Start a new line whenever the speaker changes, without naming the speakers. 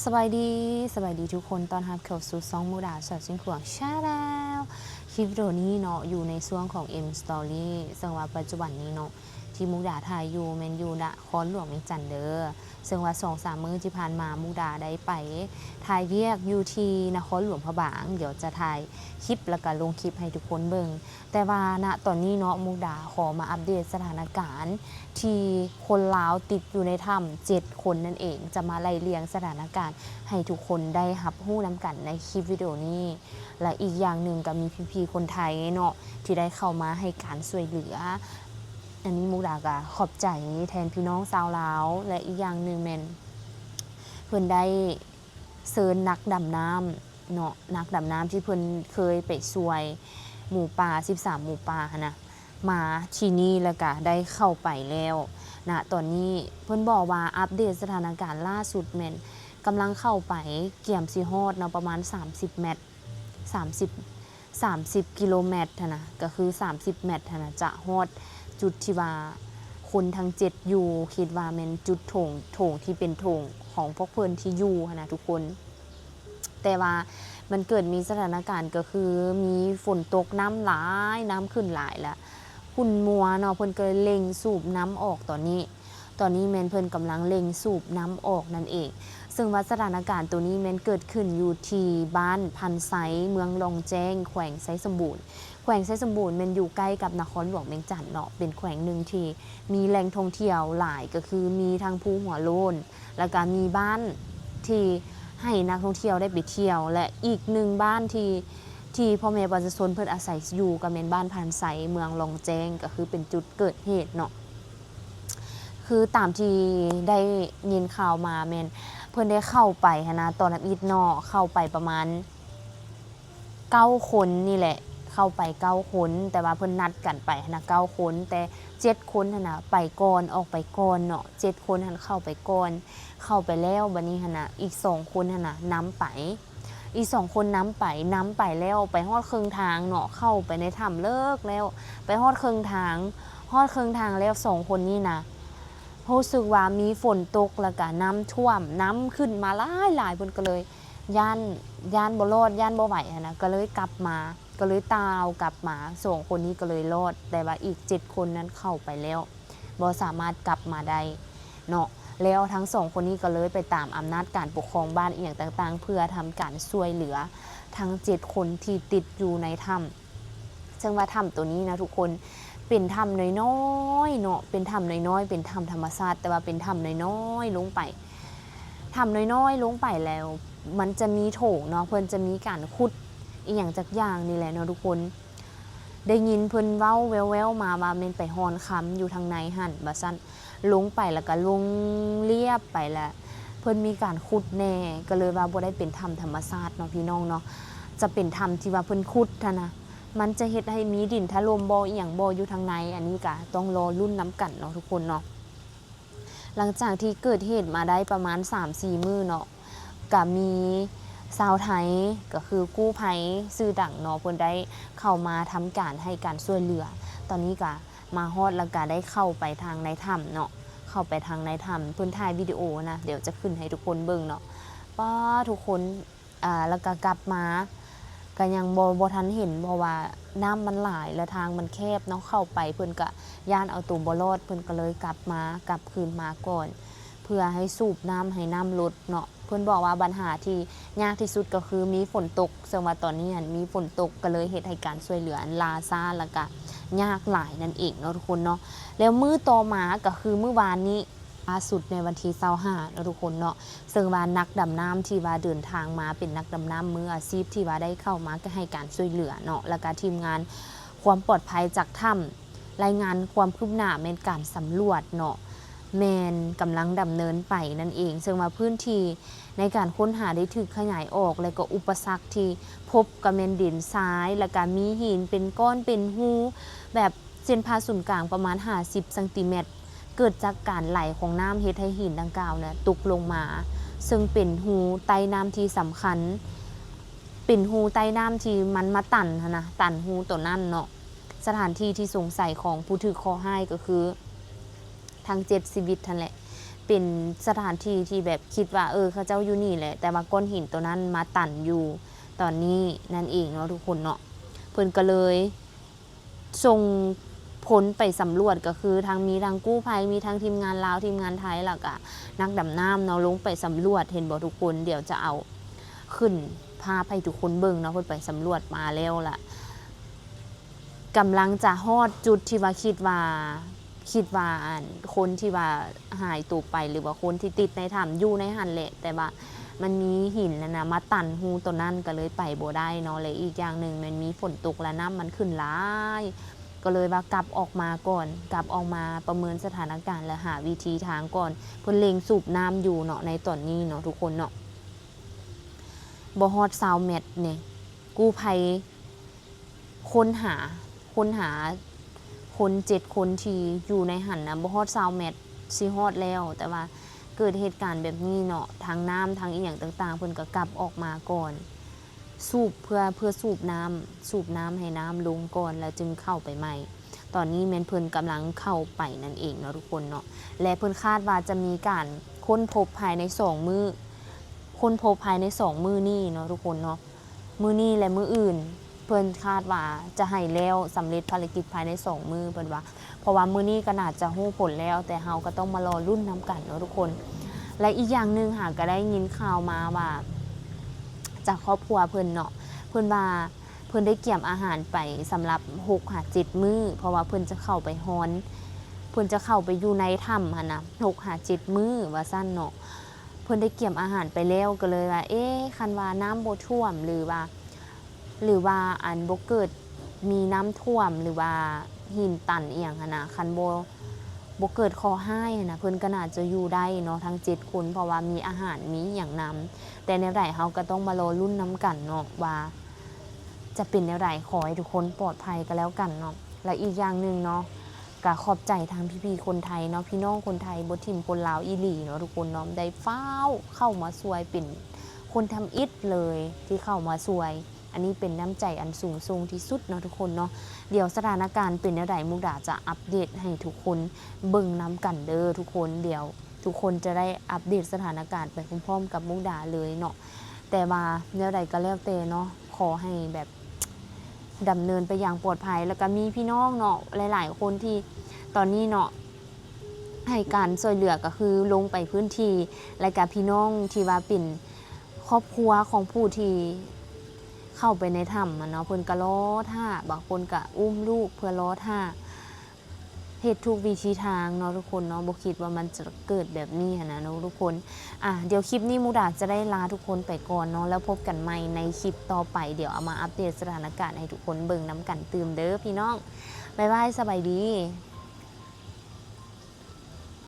สบายดีทุกคนตอนรับเข้าสู่ซองมูดาสอดซิงขวางชาแล้วคลิปวิดีโอนี้เนาะอยู่ในช่วงของ M Story ซึ่งว่าปัจจุบันนี้เนาะที่มุกดาถ่ายอยู่แมนยูนะคอนหลวงเมียงจันเด้อซึ่งว่า2-3 มื้อที่ผ่านมามุกดาได้ไปถ่ายเวียกอยู่ที่นครหลวงพระบางเดี๋ยวจะถ่ายคลิปแล้วก็ลงคลิปให้ทุกคนเบิ่งแต่ว่าณตอนนี้เนาะมุกดาขอมาอัปเดตสถานการณ์ที่คนลาวติดอยู่ในถ้ำ7 คนนั่นเองจะมาไล่เรียงสถานการณ์ให้ทุกคนได้รับรู้นำกันในคลิปวิดีโอนี้และอีกอย่างหนึ่งก็มีพี่ๆคนไทยเนาะที่ได้เข้ามาให้การช่วยเหลืออันนี้มุกดาก็ขอบใจแทนพี่น้องชาวลาวและอีกอย่างหนึ่งแม่นเพิ่นได้เชิญนักดำน้ำเนาะนักดำน้ำที่เพิ่นเคยไปช่วยหมู่ป่า13หมู่ป่านะมาที่นี่แล้วก็ได้เข้าไปแล้วนะตอนนี้เพิ่นบอกว่าอัปเดตสถานการณ์ล่าสุดแม่นกำลังเข้าไปเกี่ยมสิฮอดเนาะประมาณ30 เมตร30 กิโลเมตรนะก็คือ30 เมตรนะจะฮอดจุดที่ว่าคนทั้ง7อยู่คิดว่าแม่นจุดโถงที่เป็นโถงของพวกเพิ่นที่อยู่นะทุกคนแต่ว่ามันเกิดมีสถานการณ์ก็คือมีฝนตกน้ำหลายน้ำขึ้นหลายแล้วหุ่นมัวเนาะเพิ่นก็เล็งสูบน้ำออกตอนนี้แม่นเพิ่นกำลังเล็งสูบน้ำออกนั่นเองซึ่งว่าสถานการณ์ตัวนี้แม่นเกิดขึ้นอยู่ที่บ้านพันไซเมืองลองแจ้งแขวงไซสมบูรณ์แขวงไซสมบูรณ์แม่นอยู่ใกล้กับนครหลวงเวียงจันทน์เนาะเป็นแขวงหนึ่งที่มีแหล่งท่องเที่ยวหลายก็คือมีทางภูหัวโล้นแล้วก็มีบ้านที่ให้นักท่องเที่ยวได้ไปเที่ยวและอีกหนึ่งบ้านที่พ่อแม่ประชาชนเพิ่นอาศัยอยู่ก็เป็นบ้านพันไซเมืองลองแจ้งก็คือเป็นจุดเกิดเหตุเนาะคือตามที่ได้ยินข่าวมาแม่นเพิ่นได้เข้าไปนะตอนนั้นอีกเนาะเข้าไปประมาณ9 คนนี่แหละเข้าไป9 คนแต่ว่าเพิ่นนัดกันไปนะ9 คนแต่7 คนนะไปก่อนออกไปก่อนเนาะ7 คนหันเข้าไปก่อนเข้าไปแล้วบัดนี้นะอีก2 คนนะนำไปอีก2 คนนำไปแล้วไปฮอดครึ่งทางเนาะเข้าไปในถ้ำเลิกแล้วไปฮอดครึ่งทางแล้ว2 คนนี้นะรู้สึกว่ามีฝนตกแล้วก็น้ำท่วมน้ำขึ้นมาหลายเพิ่นก็เลยย่านบ่รอดย่านบ่ไหวนะก็เลยกลับมาก็เลยตาวกลับมา2 คนนี้ก็เลยรอดแต่ว่าอีก7 คนนั้นเข้าไปแล้วบ่สามารถกลับมาได้เนาะแล้วทั้ง2 คนนี้ก็เลยไปตามอำนาจการปกครองบ้านอีกอย่างต่างๆเพื่อทำการช่วยเหลือทั้ง7 คนที่ติดอยู่ในถ้ำซึ่งว่าถ้ำตัวนี้นะทุกคนเป็นถ้ำน้อยๆเนาะเป็นถ้ำน้อยๆเป็นถ้ำธรรมชาติแต่ว่าเป็นถ้ำน้อยๆลงไปถ้ำน้อยๆลงไปแล้วมันจะมีโถงเนาะเพิ่นจะมีการขุดอีกอย่างจักอย่างนี่แหละเนาะทุกคนได้ยินเพิ่นเว้าแว่วๆมาว่าแม่นไปฮอนค้ำอยู่ทางในหั่นว่าซั่นลงไปแล้วก็ลงเรียบไปแล้วเพิ่นมีการขุดแน่ก็เลยว่าบ่ได้เป็นถ้ำธรรมชาติเนาะพี่น้องเนาะจะเป็นถ้ำที่ว่าเพิ่นขุดนะมันจะเฮ็ดให้มีดินถล่มบ่อีหยังบ่อยู่ทางในอันนี้ก็ต้องรอรุ่นน้ำกันเนาะทุกคนเนาะหลังจากที่เกิดเหตุมาได้ประมาณ 3-4 มื้อเนาะก็มีชาวไทยก็คือกู้ภัยชื่อดังเนาะเพิ่นได้เข้ามาทำการให้การช่วยเหลือตอนนี้ก็มาฮอดแล้วก็ได้เข้าไปทางในถ้ำเนาะเข้าไปทางในถ้ำเพิ่นถ่ายวิดีโอนะเดี๋ยวจะขึ้นให้ทุกคนเบิ่งเนาะป้าทุกคนแล้วก็กลับมาก็ยังบ่ทันเห็นเพราะว่าน้ำมันหลายและทางมันแคบเนาะเข้าไปเพิ่นก็ย่านเอาตัวบ่รอดเพิ่นก็เลยกลับคืนมาก่อนเพื่อให้สูบน้ำให้น้ำลดเนาะเพิ่นบอกว่าปัญหาที่ยากที่สุดก็คือมีฝนตกซึ่งว่าตอนนี้มีฝนตกก็เลยเฮ็ดให้การช่วยเหลือลาช้าแล้วก็ยากหลายนั่นเองเนาะทุกคนเนาะแล้วมื้อต่อมาก็คือมื้อวานนี้ล่าสุดในวันที่25เนาะทุกคนเนาะซึ่งว่านักดำน้ำที่ว่าเดินทางมาเป็นนักดำน้ำมืออาชีพที่ว่าได้เข้ามาก็ให้การช่วยเหลือเนาะแล้วก็ทีมงานความปลอดภัยจากถ้ำรายงานความคืบหน้าในการสำรวจเนาะแมนกำลังดำเนินไปนั่นเองซึ่งว่าพื้นที่ในการค้นหาได้ถูกขยายออกและก็อุปสรรคที่พบก็แม่นดินทรายแล้วก็มีหินเป็นก้อนเป็นหูแบบเส้นผ่าศูนย์กลางประมาณ50 เซนติเมตรเกิดจากการไหลของน้ำเฮ็ดให้หินดังกล่าวเนี่ยตกลงมาซึ่งเป็นหูใต้น้ำที่สำคัญเป็นหูใต้น้ำที่มันมาตันหูตัวนั้นเนาะสถานที่ที่สงสัยของผู้ถือข้อให้ก็คือทาง7 ชีวิตนั่นแหละ เป็นสถานที่ที่แบบคิดว่าเขาเจ้าอยู่นี่แหละแต่ว่าก้อนหินตัวนั้นมาตันอยู่ตอนนี้นั่นเองเนาะทุกคนเนาะเพิ่นก็เลยส่งผลไปสำรวจก็คือทางมีทางกู้ภัยมีทางทีมงานลาวทีมงานไทยแล้วก็นักดำน้ำเนาะลงไปสำรวจเห็นบ่ทุกคนเดี๋ยวจะเอาขึ้นภาพให้ทุกคนเบิ่งเนาะเพิ่นไปสำรวจมาแล้วล่ะกำลังจะฮอดจุดที่ว่าคิดว่าคนที่ว่าหายตัวไปหรือว่าคนที่ติดในถ้ำอยู่ในหันแหละแต่ว่ามันมีหินนะมาตันหูตัวนั้นก็เลยไปบ่ได้เนาะเลยอีกอย่างหนึ่งมันมีฝนตกและน้ำมันขึ้นหลายก็เลยว่ากลับออกมาก่อนกลับออกมาประเมินสถานการณ์และหาวิธีทางก่อนเพิ่นเล็งสูบน้ำอยู่เนาะในตอนนี้เนาะทุกคนเนาะบ่ฮอด20 เมตรเนี่ยกู้ภัยค้นหาคน7 คนที่อยู่ในหันนะบ่ฮอด20 เมตรสิฮอดแล้วแต่ว่าเกิดเหตุการณ์แบบนี้เนาะทางน้ำทางอีหยังต่างๆเพิ่นก็กลับออกมาก่อนสูบเพื่อสูบน้ำให้น้ำลงก่อนแล้วจึงเข้าไปใหม่ตอนนี้แม่นเพิ่นกำลังเข้าไปนั่นเองเนาะทุกคนเนาะและเพิ่นคาดว่าจะมีการค้นพบภายใน2 มื้อค้นพบภายใน2 มื้อนี้เนาะทุกคนเนาะมื้อนี้และมื้ออื่นเพิ่นคาดว่าจะให้แล้วสำเร็จภารกิจภายใน2 มื้อเพิ่นว่าเพราะว่ามื้อนี้ก็น่าจะรู้ผลแล้วแต่เฮาก็ต้องมารอรุ่นน้ำกันเนาะทุกคนและอีกอย่างนึงหากก็ได้ยินข่าวมาว่าจากครอบครัวเพิ่นเนาะเพิ่นว่าเพิ่นได้เกี่ยมอาหารไปสำหรับ6-7 มื้อเพราะว่าเพิ่นจะเข้าไปฮ้อนเพิ่นจะเข้าไปอยู่ในถ้ำหั่นนะ6-7 มื้อว่าซั่นเนาะเพิ่นได้เกี่ยมอาหารไปแล้วก็เลยว่าคันว่าน้ำบ่ท่วมหรือว่าอันบ่เกิดมีน้ำท่วมหรือว่าหินตันอีหยังหั่นน่ะคันบ่เกิดคอห้ายนะเพิ่นก็น่าจะอยู่ได้เนาะทั้ง7 คนเพราะว่ามีอาหารมีหยังนำแต่แนวใดเฮาก็ต้องมารอลุ้นน้ำกันเนาะว่าจะเป็นแนวใดขอให้ทุกคนปลอดภัยก็แล้วกันเนาะและอีกอย่างนึงเนาะก็ขอบใจทางพี่ๆคนไทยเนาะพี่น้องคนไทยบ่ทิ่มคนลาวอีหลีเนาะทุกคนเนาะได้ฟ้าวเข้ามาช่วยเป็นคนทำอิฐเลยที่เข้ามาช่วยอันนี้เป็นน้ำใจอันสูงส่งที่สุดเนาะทุกคนเนาะเดี๋ยวสถานการณ์เป็นแนวใดมุกดาจะอัปเดตให้ทุกคนเบิ่งน้ำกันเด้อทุกคนเดี๋ยวทุกคนจะได้อัปเดตสถานการณ์ไปพร้อมๆกับมุกดาเลยเนาะแต่ว่าแนวใดก็แล้วแต่เนาะขอให้แบบดำเนินไปอย่างปลอดภัยแล้วก็มีพี่น้องเนาะหลายๆคนที่ตอนนี้เนาะให้การช่วยเหลือก็คือลงไปพื้นที่และกับพี่น้องที่ว่าเป็นครอบครัวของผู้ที่เข้าไปในถ้ำเนาะเพิ่นก็ล้อท่าบางคนก็อุ้มลูกเพื่อล้อท่าเฮ็ดทุกวิธีทางเนาะทุกคนเนาะบ่คิดว่ามันจะเกิดแบบนี้นะเนาะทุกคนเดี๋ยวคลิปนี้มุกดาจะได้ลาทุกคนไปก่อนเนาะแล้วพบกันใหม่ในคลิปต่อไปเดี๋ยวเอามาอัปเดตสถานการณ์ให้ทุกคนเบิ่งน้ำกันตื่มเด้อพี่น้องบ๊ายบายสบายดี